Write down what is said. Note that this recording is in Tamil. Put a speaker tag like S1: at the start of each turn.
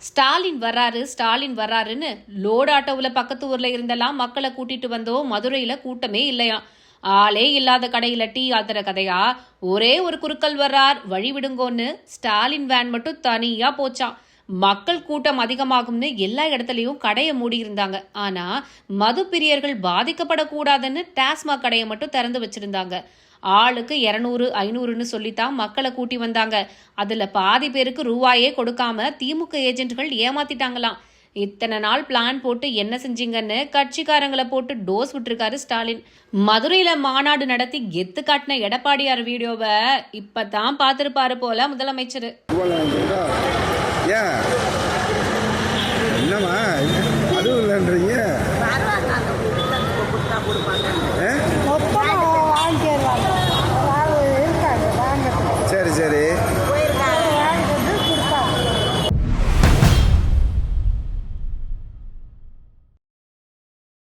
S1: ஸ்டாலின் வர்றாருன்னு லோடு ஆட்டோவில் பக்கத்து ஊர்ல இருந்தெல்லாம் மக்களை கூட்டிட்டு வந்தோம். மதுரையில கூட்டமே இல்லையா. ஆளே இல்லாத கடையில டீ ஆத்துற கதையா. ஒரே ஒரு குறுக்கல் வர்றார் வழி விடுங்கோன்னு ஸ்டாலின் வேன் மட்டும் தனியா போச்சான். மக்கள் கூட்டம் அதிகமாகும்னு எல்லா இடத்துலயும் கடையை மூடி இருந்தாங்க. ஆனா மது பிரியர்கள் பாதிக்கப்படக்கூடாதுன்னு டாஸ்மாக் கடையை மட்டும் திறந்து வச்சிருந்தாங்க. ஆளுக்கு 200 500ன்னு சொல்லித்தான் மக்களை கூட்டி வந்தாங்க. அதுல பாதி பேருக்கு ரூபாயே கொடுக்காம திமுக ஏஜென்ட்கள் ஏமாத்திட்டாங்களாம். இத்தனை நாள் பிளான் போட்டு என்ன செஞ்சீங்கன்னு கட்சிக்காரங்களை போட்டு டோஸ் விட்டுருக்காரு ஸ்டாலின். மதுரையில மாநாடு நடத்தி கெத்து காட்டின எடப்பாடியார் வீடியோவை இப்பதான் பார்த்திருப்பாரு போல முதலமைச்சர்.